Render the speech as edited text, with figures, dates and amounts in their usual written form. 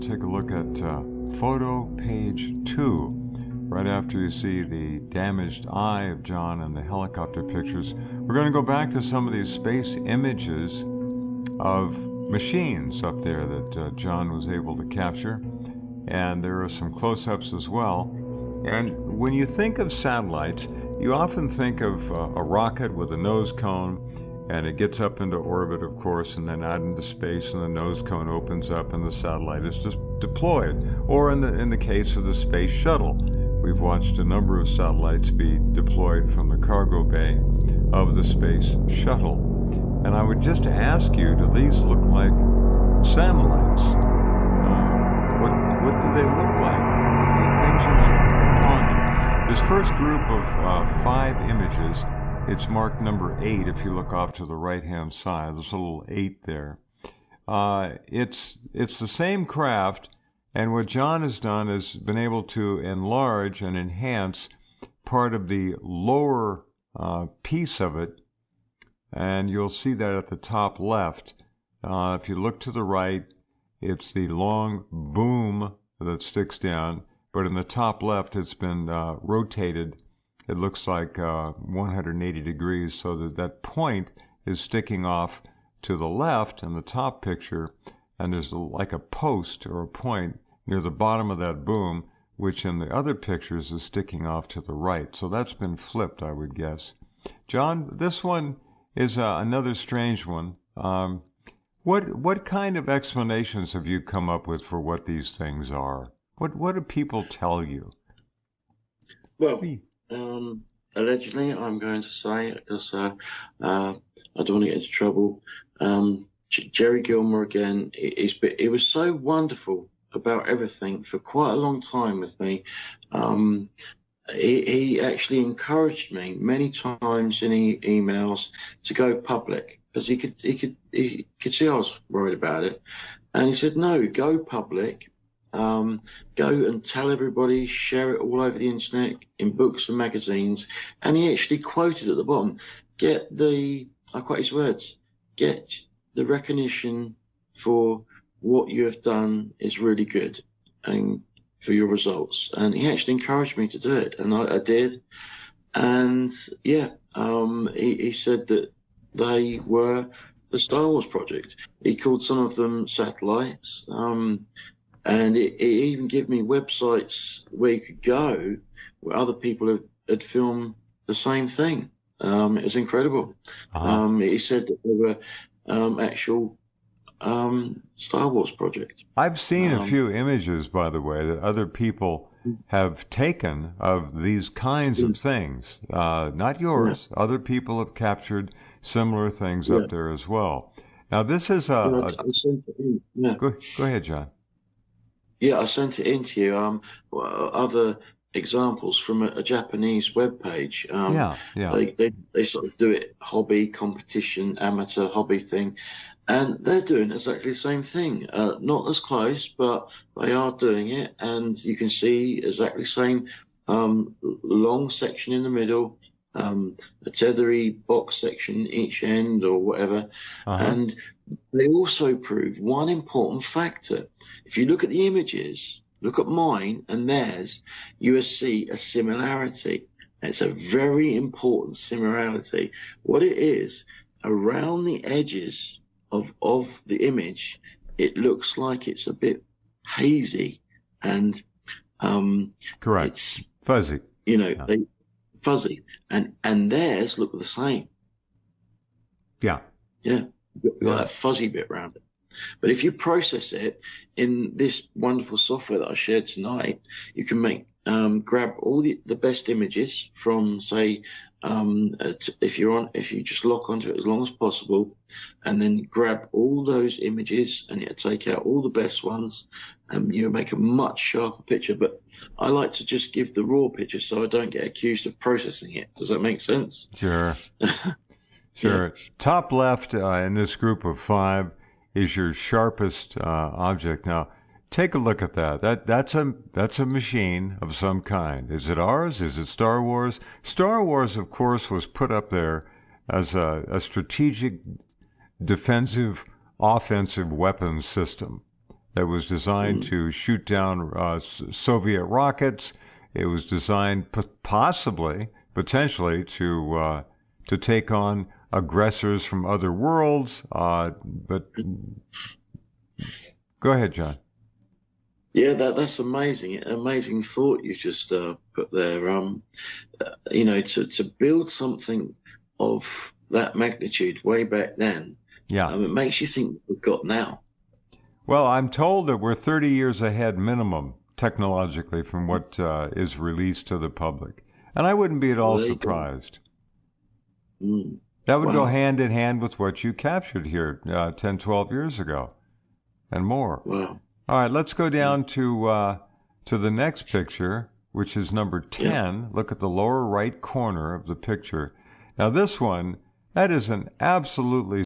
Take a look at photo page 2. Right after you see the damaged eye of John and the helicopter pictures, we're going to go back to some of these space images of machines up there that John was able to capture. And there are some close-ups as well. And when you think of satellites, you often think of a rocket with a nose cone, and it gets up into orbit, of course, and then out into space, and the nose cone opens up, and the satellite is just deployed. Or in the case of the space shuttle, we've watched a number of satellites be deployed from the cargo bay of the space shuttle. And I would just ask you, do these look like satellites? What do they look like? Things you want to ponder. This first group of 5 images, it's marked number 8 if you look off to the right-hand side. There's a little 8 there. It's the same craft, and what John has done is been able to enlarge and enhance part of the lower piece of it, and you'll see that at the top left. If you look to the right, it's the long boom that sticks down, but in the top left it's been rotated. It looks like 180 degrees, so that point is sticking off to the left in the top picture, and there's like a post or a point near the bottom of that boom, which in the other pictures is sticking off to the right. So that's been flipped, I would guess. John, this one is another strange one. What kind of explanations have you come up with for what these things are? What do people tell you? Well, allegedly, I'm going to say, because I don't want to get into trouble, Jerry Gilmore again, he was so wonderful about everything for quite a long time with me. He actually encouraged me many times in emails to go public, because he could see I was worried about it. And he said, no, go public. Go and tell everybody, share it all over the internet, in books and magazines. And he actually quoted at the bottom, I quote his words, get the recognition for what you have done is really good and for your results. And he actually encouraged me to do it, and I did. And he said that they were the Star Wars project. He called some of them satellites. And it even gave me websites where you could go where other people had filmed the same thing. It was incredible. Uh-huh. He said that there were actual Star Wars projects. I've seen a few images, by the way, that other people have taken of these kinds of things. Not yours. Yeah. Other people have captured similar things Yeah. up there as well. Now, this is I sent it in. Yeah. Go ahead, John. Yeah, I sent it in to you. Other examples from a Japanese webpage. Yeah. They sort of do it hobby, competition, amateur hobby thing. And they're doing exactly the same thing. Not as close, but they are doing it. And you can see exactly the same long section in the middle, a tethery box section each end or whatever. Uh-huh. And they also prove one important factor. If you look at the images, look at mine and theirs, you will see a similarity. It's a very important similarity. What it is, around the edges of the image, it looks like it's a bit hazy and Correct. It's fuzzy. Yeah. Fuzzy, and theirs look the same. Yeah. Yeah, you've got that fuzzy bit around it. But if you process it in this wonderful software that I shared tonight, you can grab all the best images from, say, if you just lock onto it as long as possible, and then grab all those images and you take out all the best ones, and you make a much sharper picture. But I like to just give the raw picture so I don't get accused of processing it. Does that make sense? Sure. Sure. Yeah. Top left in this group of 5 is your sharpest object. Now, take a look at that. That's a machine of some kind. Is it ours? Is it Star Wars? Star Wars, of course, was put up there as a strategic defensive offensive weapons system. that was designed to shoot down Soviet rockets. It was designed potentially, to take on aggressors from other worlds. But go ahead, John. Yeah, that's amazing. Amazing thought you just put there. To build something of that magnitude way back then, it makes you think what we've got now. Well, I'm told that we're 30 years ahead minimum technologically from what is released to the public. And I wouldn't be at all surprised. That would go hand in hand with what you captured here 10, 12 years ago and more. Wow. All right, let's go down to the next picture, which is number 10. Yeah. Look at the lower right corner of the picture. Now this one, that is an absolutely